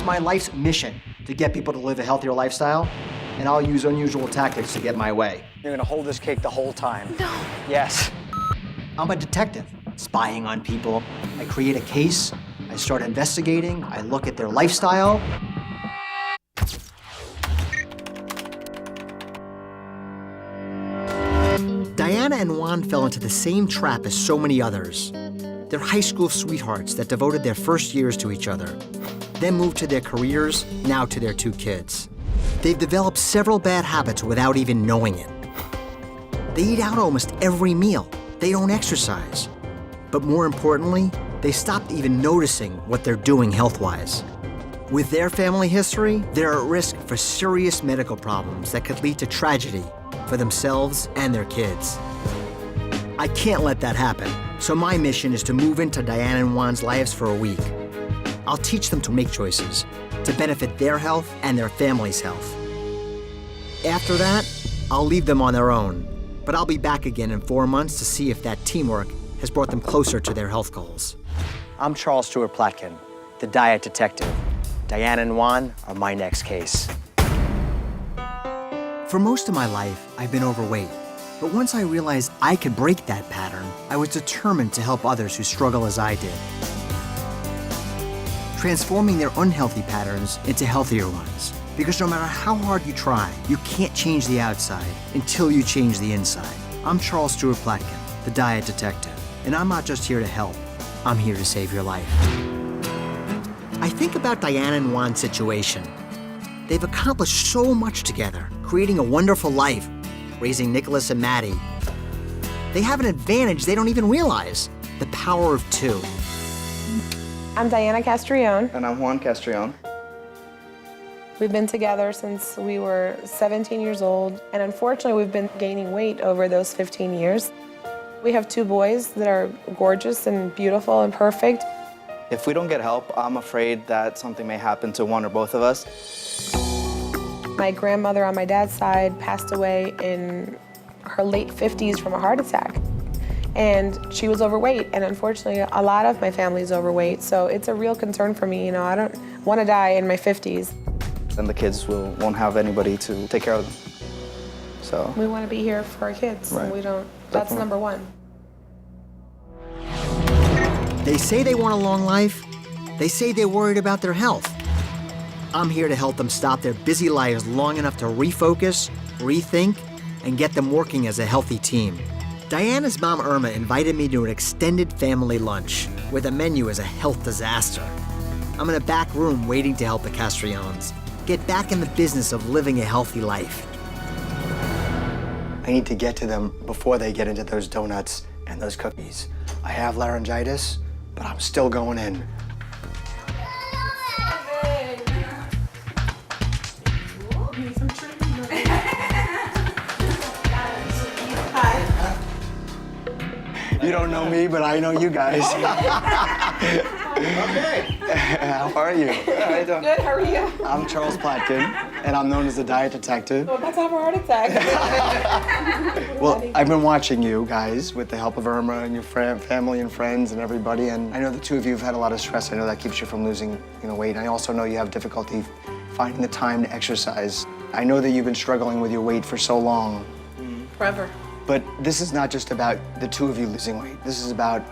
It's my life's mission to get people to live a healthier lifestyle, and I'll use unusual tactics to get my way. You're gonna hold this cake the whole time. No. Yes. I'm a detective, spying on people. I create a case, I start investigating, I look at their lifestyle. Diana and Juan fell into the same trap as so many others. They're high school sweethearts that devoted their first years to each other, then moved to their careers, now to their 2 kids. They've developed several bad habits without even knowing it. They eat out almost every meal. They don't exercise. But more importantly, they stopped even noticing what they're doing health-wise. With their family history, they're at risk for serious medical problems that could lead to tragedy for themselves and their kids. I can't let that happen, so my mission is to move into Diana and Juan's lives for a week. I'll teach them to make choices to benefit their health and their family's health. After that, I'll leave them on their own, but I'll be back again in 4 months to see if that teamwork has brought them closer to their health goals. I'm Charles Stewart Platkin, the diet detective. Diana and Juan are my next case. For most of my life, I've been overweight. But once I realized I could break that pattern, I was determined to help others who struggle as I did, transforming their unhealthy patterns into healthier ones. Because no matter how hard you try, you can't change the outside until you change the inside. I'm Charles Stewart Platkin, the diet detective, and I'm not just here to help, I'm here to save your life. I think about Diana and Juan's situation. They've accomplished so much together, creating a wonderful life, raising Nicholas and Maddie. They have an advantage they don't even realize, the power of 2. I'm Diana Castrillon. And I'm Juan Castrillon. We've been together since we were 17 years old, and unfortunately we've been gaining weight over those 15 years. We have 2 boys that are gorgeous and beautiful and perfect. If we don't get help, I'm afraid that something may happen to one or both of us. My grandmother on my dad's side passed away in her late 50s from a heart attack. And she was overweight, and unfortunately, a lot of my family is overweight, so it's a real concern for me. You know, I don't want to die in my 50s. Then the kids won't have anybody to take care of them. So We want to be here for our kids, and Right. we don't. That's Definitely. number one. They say they want a long life. They say they're worried about their health. I'm here to help them stop their busy lives long enough to refocus, rethink, and get them working as a healthy team. Diana's mom, Irma, invited me to an extended family lunch where the menu is a health disaster. I'm in a back room waiting to help the Castrillons get back in the business of living a healthy life. I need to get to them before they get into those donuts and those cookies. I have laryngitis, but I'm still going in. You don't know me, but I know you guys. Okay. How are you? How you doing? Good, how are you? I'm Charles Platkin, and I'm known as the diet detective. Well, about to have a heart attack. Well, I've been watching you guys with the help of Irma and your family and friends and everybody, and I know the 2 of you have had a lot of stress. I know that keeps you from losing, weight. I also know you have difficulty finding the time to exercise. I know that you've been struggling with your weight for so long. Forever. But this is not just about the 2 of you losing weight. This is about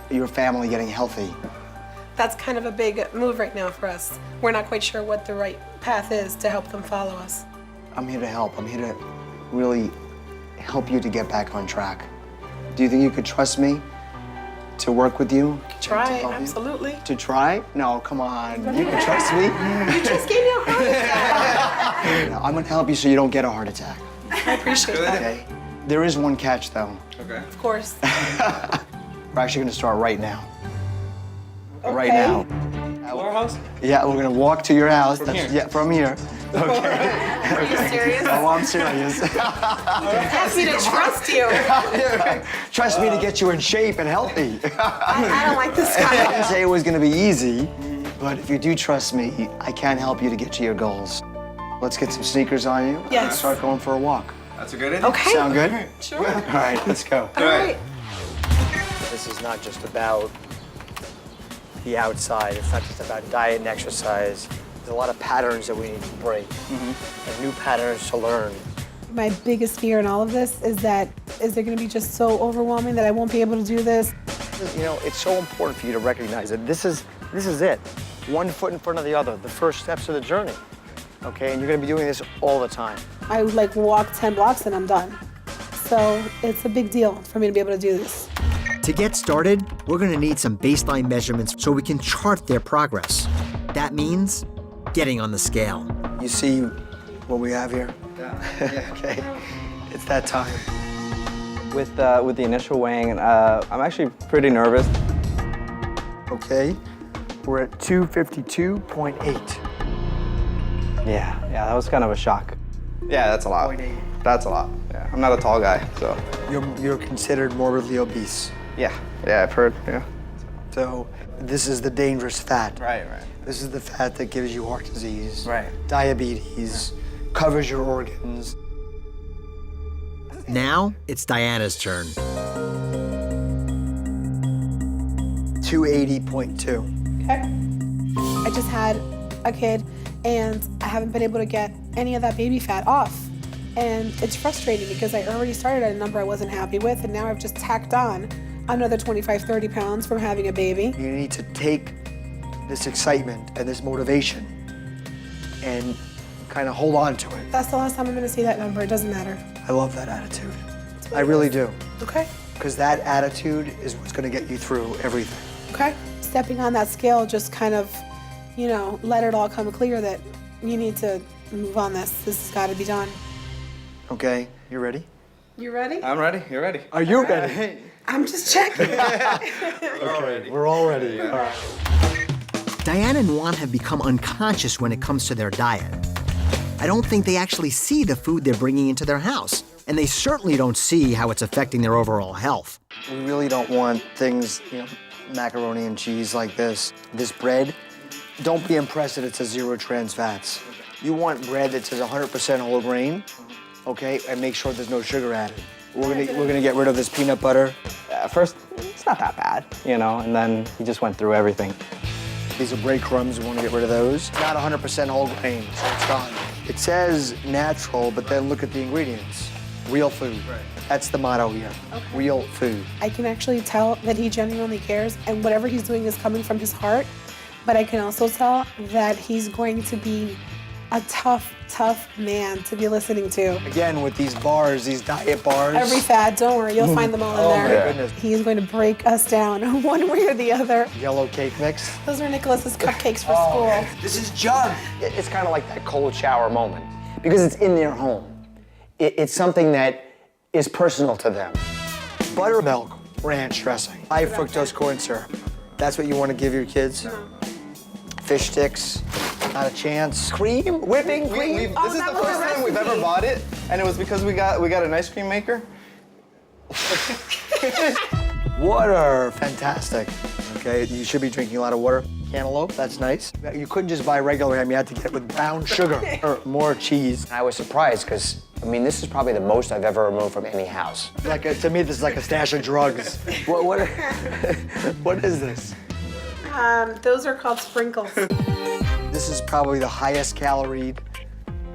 your family getting healthy. That's kind of a big move right now for us. We're not quite sure what the right path is to help them follow us. I'm here to help. I'm here to really help you to get back on track. Do you think you could trust me to work with you? Try, To help you? absolutely. To try? No, come on. You can trust me. You just gave me a heart attack. I'm gonna help you so you don't get a heart attack. I appreciate that. Okay? There is one catch, though. Okay. Of course. We're actually gonna start right now. Right Okay. now. To our house? Yeah, we're gonna walk to your house. From here? Yeah, from here. Okay. Are you serious? Oh, I'm serious. Ask me to trust you. Trust me to get you in shape and healthy. I don't like this I guy. didn't say it was gonna be easy, but if you do trust me, I can help you to get to your goals. Let's get some sneakers on you. Yes. Start going for a walk. That's a good idea. Okay. Sound good? Sure. All right, let's go. All right. This is not just about the outside. It's not just about diet and exercise. There's a lot of patterns that we need to break and new patterns to learn. My biggest fear in all of this is that, is it gonna be just so overwhelming that I won't be able to do this? You know, it's so important for you to recognize that this is it. One foot in front of the other, the first steps of the journey. Okay, and you're gonna be doing this all the time. I would like walk 10 blocks and I'm done. So it's a big deal for me to be able to do this. To get started, we're gonna need some baseline measurements so we can chart their progress. That means getting on the scale. You see what we have here? Yeah. Okay, it's that time. With the initial weighing, I'm actually pretty nervous. Okay, we're at 252.8. Yeah, that was kind of a shock. Yeah, that's a lot. 0.8. That's a lot. Yeah, I'm not a tall guy, so. You're considered morbidly obese. Yeah, I've heard, yeah. So this is the dangerous fat. Right. This is the fat that gives you heart disease, Right. diabetes, covers your organs. Now, it's Diana's turn. 280.2. Okay. I just had a kid and I haven't been able to get any of that baby fat off. And it's frustrating because I already started at a number I wasn't happy with, and now I've just tacked on another 25, 30 pounds from having a baby. You need to take this excitement and this motivation and kind of hold on to it. That's the last time I'm gonna see that number, it doesn't matter. I love that attitude. I really do. Okay, Because that attitude is what's going to get you through everything. okay. Stepping on that scale, just kind of, you know, let it all come clear that you need to move on this. This has gotta be done. Okay, you ready? You ready? I'm ready, you're ready. Are you ready? I'm just checking. We're all ready. All right. Diana and Juan have become unconscious when it comes to their diet. I don't think they actually see the food they're bringing into their house, and they certainly don't see how it's affecting their overall health. We really don't want things, you know, macaroni and cheese like this. This bread, don't be impressed that it says 0 trans fats. You want bread that says 100% whole grain, okay, and make sure there's no sugar added. We're gonna get rid of this peanut butter. At first, it's not that bad, you know, and then he just went through everything. These are breadcrumbs, we want to get rid of those. Not 100% whole grain, so it's gone. It says natural, but then look at the ingredients. Real food. Right. That's the motto here. Okay. Real food. I can actually tell that he genuinely cares, and whatever he's doing is coming from his heart. But I can also tell that he's going to be a tough man to be listening to. Again, with these bars, these diet bars. Every fad, don't worry, you'll find them all in there. Oh my goodness. He is going to break us down one way or the other. Yellow cake mix. Those are Nicholas's cupcakes for school. This is Jug. It's kind of like that cold shower moment because it's in their home. It's something that is personal to them. Buttermilk ranch dressing. High fructose corn syrup. That's what you want to give your kids? Fish sticks, not a chance. Cream, whipping cream. This is the first time we've ever bought it, and it was because we got an ice cream maker. Water, fantastic. Okay, you should be drinking a lot of water. Cantaloupe, that's nice. You couldn't just buy regular ham, you had to get it with brown sugar or more cheese. I was surprised because, I mean, this is probably the most I've ever removed from any house. To me, this is like a stash of drugs. What is this? Those are called sprinkles. This is probably the highest calorie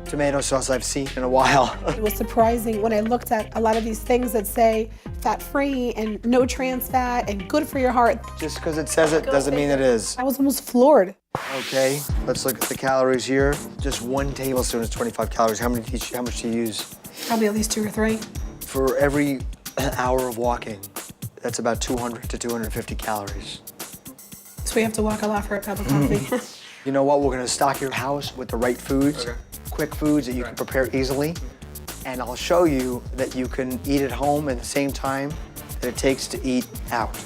tomato sauce I've seen in a while. It was surprising when I looked at a lot of these things that say fat-free and no trans fat and good for your heart. Just because it says it doesn't mean it is. I was almost floored. Okay, let's look at the calories here. Just 1 tablespoon is 25 calories. How much do you use? Probably at least 2 or 3. For every hour of walking, that's about 200 to 250 calories. So we have to walk a lot for a cup of coffee. You know what? We're gonna stock your house with the right foods, quick foods that you can prepare easily, and I'll show you that you can eat at home at the same time that it takes to eat out,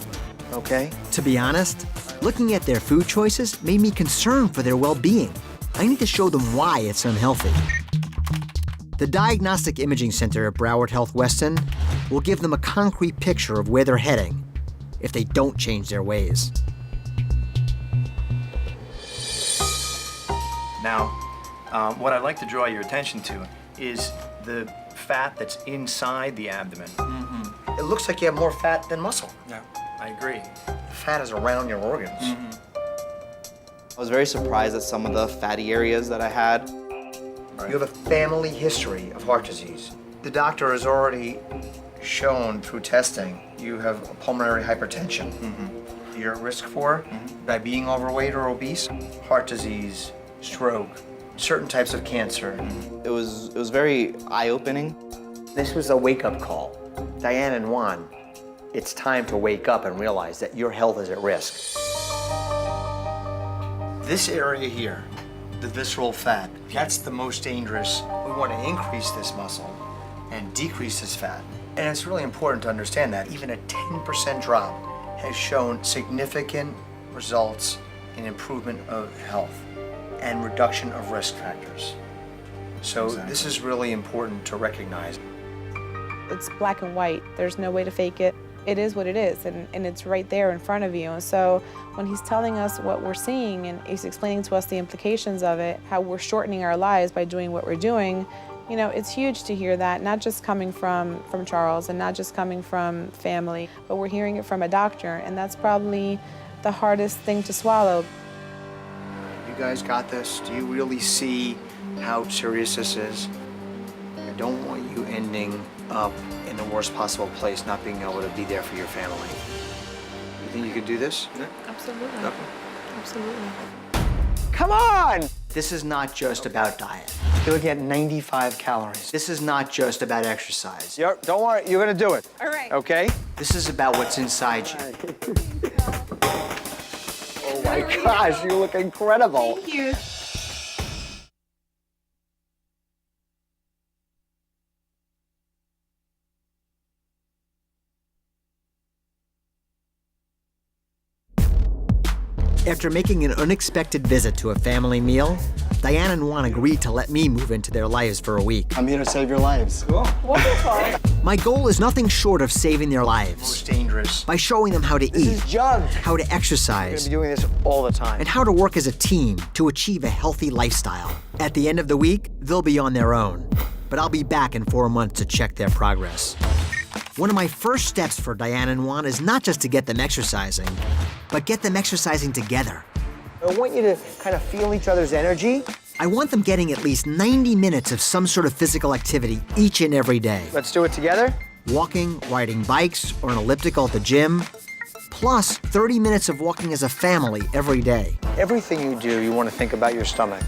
okay? To be honest, looking at their food choices made me concerned for their well-being. I need to show them why it's unhealthy. The Diagnostic Imaging Center at Broward Health Weston will give them a concrete picture of where they're heading if they don't change their ways. Now, what I'd like to draw your attention to is the fat that's inside the abdomen. It looks like you have more fat than muscle. Yeah, I agree. Fat is around your organs. I was very surprised at some of the fatty areas that I had. You have a family history of heart disease. The doctor has already shown through testing you have pulmonary hypertension. You're at risk for by being overweight or obese, heart disease, stroke, certain types of cancer. It was very eye-opening. This was a wake-up call. Diane and Juan, it's time to wake up and realize that your health is at risk. This area here, the visceral fat, that's the most dangerous. We want to increase this muscle and decrease this fat. And it's really important to understand that even a 10% drop has shown significant results in improvement of health and reduction of risk factors. So this is really important to recognize. It's black and white. There's no way to fake it. It is what it is, and it's right there in front of you. And so when he's telling us what we're seeing and he's explaining to us the implications of it, how we're shortening our lives by doing what we're doing, you know, it's huge to hear that, not just coming from Charles and not just coming from family, but we're hearing it from a doctor, and that's probably the hardest thing to swallow. You guys got this? Do you really see how serious this is? I don't want you ending up in the worst possible place, not being able to be there for your family. You think you could do this? Yeah. Absolutely. Absolutely. Come on! This is not just about diet. You're looking at 95 calories. This is not just about exercise. Don't worry, you're gonna do it. All right. Okay? This is about what's inside you. Oh my gosh, you look incredible. Thank you. After making an unexpected visit to a family meal, Diane and Juan agreed to let me move into their lives for a week. I'm here to save your lives. Cool. Wonderful. My goal is nothing short of saving their lives Most dangerous. by showing them how to This eat, is jugged. how to We're gonna exercise, be doing this all the time. and how to work as a team to achieve a healthy lifestyle. At the end of the week, they'll be on their own, but I'll be back in 4 months to check their progress. One of my first steps for Diane and Juan is not just to get them exercising, but get them exercising together. I want you to kind of feel each other's energy. I want them getting at least 90 minutes of some sort of physical activity each and every day. Let's do it together. Walking, riding bikes, or an elliptical at the gym, plus 30 minutes of walking as a family every day. Everything you do, you want to think about your stomach.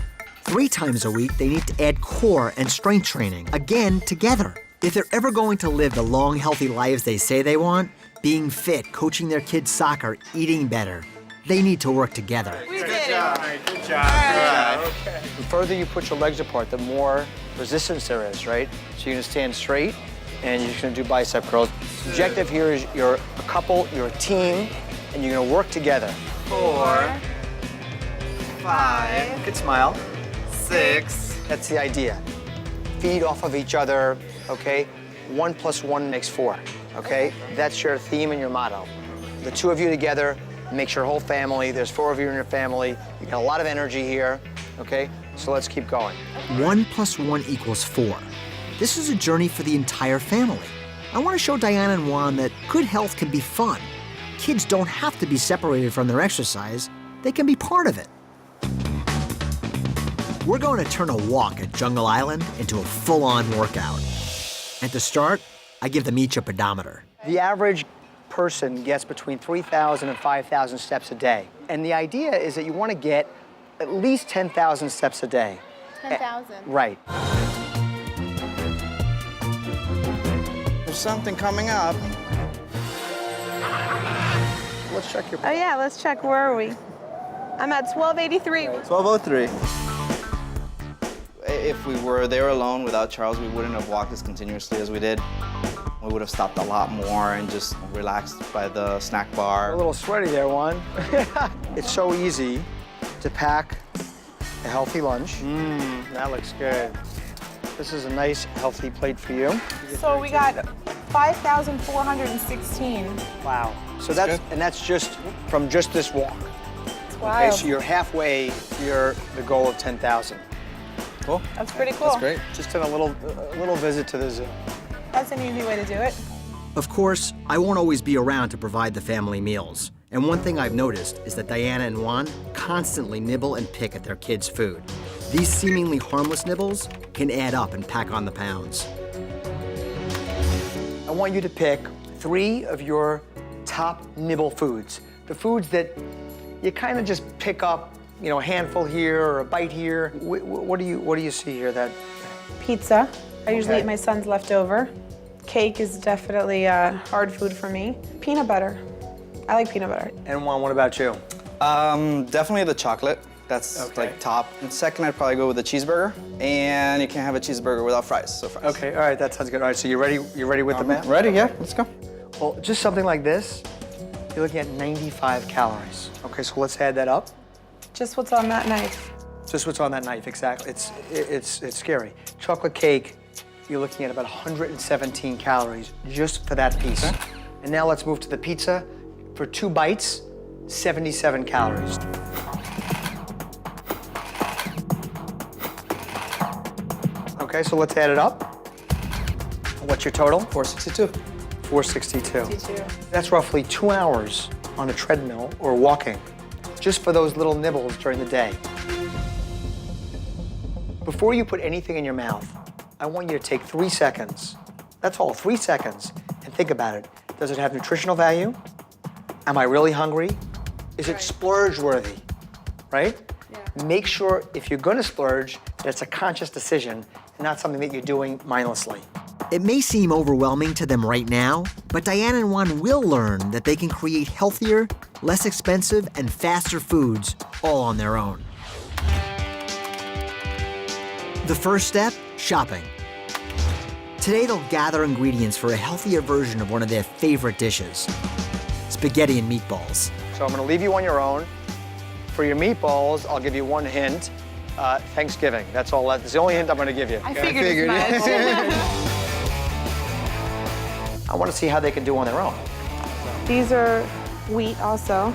3 times a week, they need to add core and strength training, again, together. If they're ever going to live the long, healthy lives they say they want, being fit, coaching their kids soccer, eating better, they need to work together. We did it. Good job. The further you put your legs apart, the more resistance there is, right? So you're gonna stand straight, and you're just gonna do bicep curls. The objective here is you're a couple, you're a team, and you're gonna work together. 4, 5, Good smile. 6. That's the idea. Feed off of each other, okay? 1 + 1 makes 4, okay? That's your theme and your motto. The 2 of you together makes your whole family. There's 4 of you in your family. You got a lot of energy here, okay? So let's keep going. 1 + 1 = 4. This is a journey for the entire family. I want to show Diane and Juan that good health can be fun. Kids don't have to be separated from their exercise. They can be part of it. We're going to turn a walk at Jungle Island into a full-on workout. And to start, I give them each a pedometer. The average person gets between 3,000 and 5,000 steps a day. And the idea is that you want to get at least 10,000 steps a day. 10,000. Right. There's something coming up. Let's check your... Oh yeah, let's check. Where are we? I'm at 1283. 12:03. If we were there alone without Charles, we wouldn't have walked as continuously as we did. We would have stopped a lot more and just relaxed by the snack bar. A little sweaty there, Juan. It's so easy to pack a healthy lunch. That looks good. This is a nice, healthy plate for you. So we got 5,416. Wow. So that's just from just this walk. It's Okay, wild. so you're halfway to the goal of 10,000. Cool. That's pretty cool. That's great. Just in a little visit to the zoo. That's an easy way to do it. Of course, I won't always be around to provide the family meals. And one thing I've noticed is that Diana and Juan constantly nibble and pick at their kids' food. These seemingly harmless nibbles can add up and pack on the pounds. I want you to pick 3 of your top nibble foods. The foods that you kind of just pick up, you know, a handful here or a bite here. What do you see here that? Pizza. I usually Okay. eat my son's leftover. Cake is definitely a hard food for me. Peanut butter. I like peanut butter. And Juan, what about you? Definitely the chocolate. That's Okay. like top. And second, I'd probably go with the cheeseburger. And you can't have a cheeseburger without fries, so fries. Okay, all right, that sounds good. All right, so you ready with the math? Ready? Yeah, let's go. Well, just something like this, you're looking at 95 calories. Okay, so let's add that up. Just what's on that knife. Just what's on that knife, exactly. It's scary. Chocolate cake, you're looking at about 117 calories just for that piece. Okay. And now let's move to the pizza. For 2 bites, 77 calories. Okay, so let's add it up. What's your total? 462. 462. That's roughly 2 hours on a treadmill or walking, just for those little nibbles during the day. Before you put anything in your mouth, I want you to take 3 seconds. That's all, 3 seconds, and think about it. Does it have nutritional value? Am I really hungry? Is it splurge worthy? Right? Yeah. Make sure if you're gonna splurge, that it's a conscious decision and not something that you're doing mindlessly. It may seem overwhelming to them right now, but Diana and Juan will learn that they can create healthier, less expensive, and faster foods all on their own. The first step, shopping. Today they'll gather ingredients for a healthier version of one of their favorite dishes, spaghetti and meatballs. So I'm gonna leave you on your own. For your meatballs, I'll give you one hint. Thanksgiving, that's all. That's the only hint I'm gonna give you. I figured as much. I wanna see how they can do on their own. These are wheat also.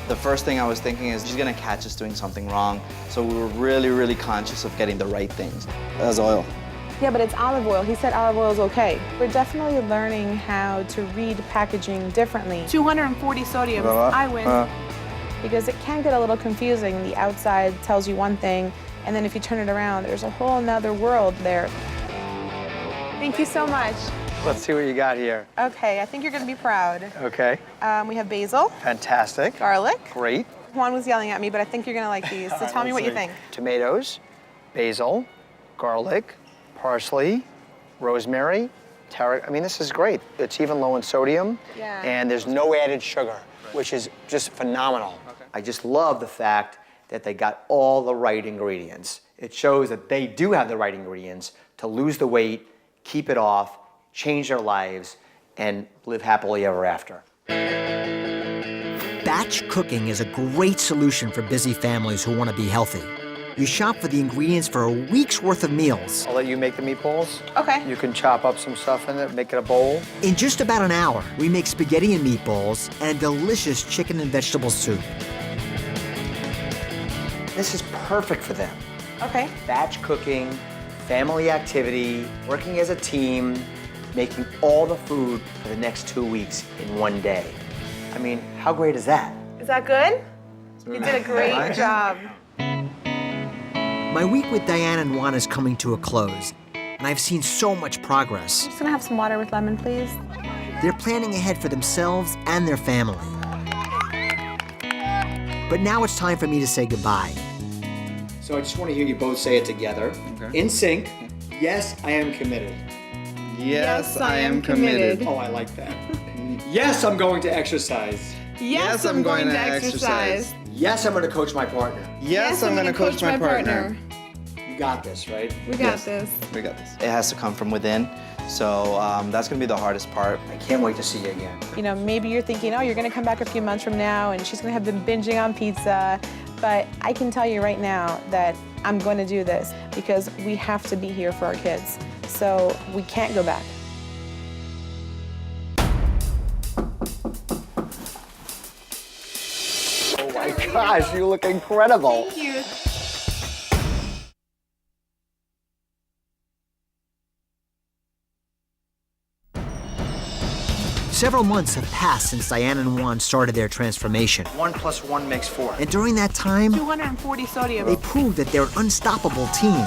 The first thing I was thinking is she's gonna catch us doing something wrong. So we were really, really conscious of getting the right things. That's oil. Yeah, but it's olive oil. He said olive oil is okay. We're definitely learning how to read packaging differently. 240 sodium, I win. Because it can get a little confusing. The outside tells you one thing, and then if you turn it around, there's a whole nother world there. Thank you so much. Let's see what you got here. Okay, I think you're gonna be proud. Okay, We have basil, fantastic. garlic. Great. Juan was yelling at me, but I think you're gonna like these. So tell me what you think. Tomatoes, basil, garlic, parsley, rosemary, tarragon. I mean, this is great. It's even low in sodium, Yeah. and there's no added sugar, which is just phenomenal. Okay. I just love the fact that they got all the right ingredients. It shows that they do have the right ingredients to lose the weight, keep it off, change their lives, and live happily ever after. Batch cooking is a great solution for busy families who want to be healthy. You shop for the ingredients for a week's worth of meals. I'll let you make the meatballs. Okay. You can chop up some stuff in it, make it a bowl. In just about an hour, we make spaghetti and meatballs and a delicious chicken and vegetable soup. This is perfect for them. Okay. Batch cooking, family activity, working as a team, making all the food for the next 2 weeks in one day. I mean, how great is that? Is that good? You did a great job. My week with Diana and Juan is coming to a close, and I've seen so much progress. I'm just gonna have some water with lemon, please. They're planning ahead for themselves and their family. But now it's time for me to say goodbye. So I just want to hear you both say it together. Okay. In sync. Yes, I am committed. Yes, I am committed. Oh, I like that. Yes, I'm going to exercise. Yes, I'm going to exercise. Yes, I'm going to coach my partner. Yes, I'm gonna coach my partner. You got this, right? We got this. We got this. It has to come from within. So that's gonna be the hardest part. I can't wait to see you again. You know, maybe you're thinking, oh, you're gonna come back a few months from now and she's gonna have been binging on pizza. But I can tell you right now that I'm gonna do this because we have to be here for our kids. So we can't go back. Oh my gosh, you look incredible. Thank you. Several months have passed since Diane and Juan started their transformation. 1 + 1 makes 4. And during that time, 240 sodium. they proved that they're an unstoppable team.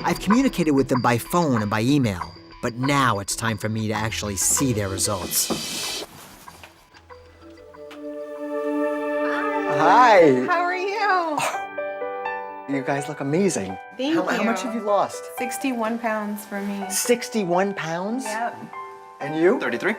I've communicated with them by phone and by email, but now it's time for me to actually see their results. Hi. How are you? You guys look amazing. Thank How much you. have you lost? 61 pounds for me. 61 pounds? Yep. And you? 33.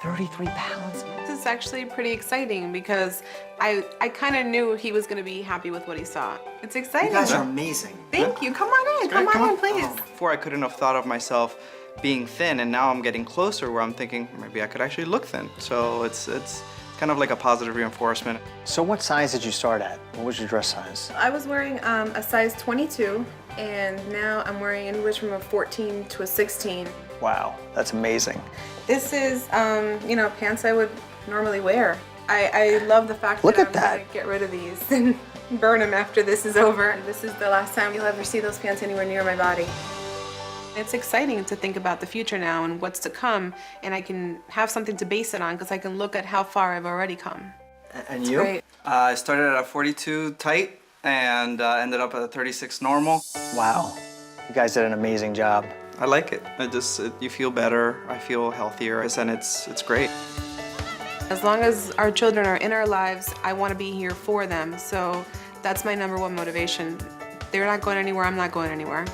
33 pounds. This is actually pretty exciting because I kind of knew he was going to be happy with what he saw. It's exciting. You guys are amazing. Thank you. Come on in. Come on in, please. Before I couldn't have thought of myself being thin, and now I'm getting closer where I'm thinking maybe I could actually look thin. So it's kind of like a positive reinforcement. So what size did you start at? What was your dress size? I was wearing a size 22, and now I'm wearing anywhere from a 14 to a 16. Wow, that's amazing. This is, pants I would normally wear. I love the fact Look that at that. I'm gonna get rid of these and burn them after this is over. This is the last time you'll ever see those pants anywhere near my body. It's exciting to think about the future now and what's to come, and I can have something to base it on because I can look at how far I've already come. And you? Great. I started at a 42 tight and ended up at a 36 normal. Wow. You guys did an amazing job. I like it. You feel better. I feel healthier, and it's great. As long as our children are in our lives, I want to be here for them. So that's my #1 motivation. They're not going anywhere, I'm not going anywhere.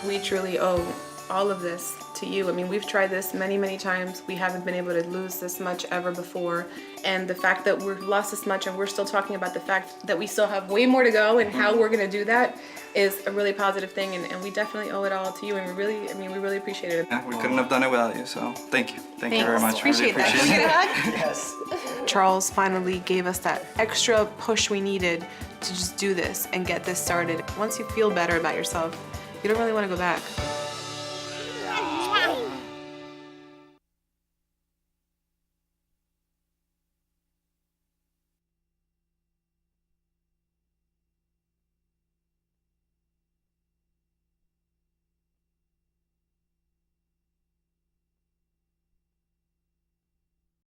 We truly owe all of this to you. I mean, we've tried this many, many times. We haven't been able to lose this much ever before. And the fact that we've lost this much and we're still talking about the fact that we still have way more to go and how we're gonna do that is a really positive thing. And we definitely owe it all to you. And we really appreciate it. Yeah, we couldn't have done it without you, so thank you. Thank you very Thanks. much. Appreciate Really that. appreciate Can it. we get a hug? Yes. Charles finally gave us that extra push we needed to just do this and get this started. Once you feel better about yourself, you don't really want to go back.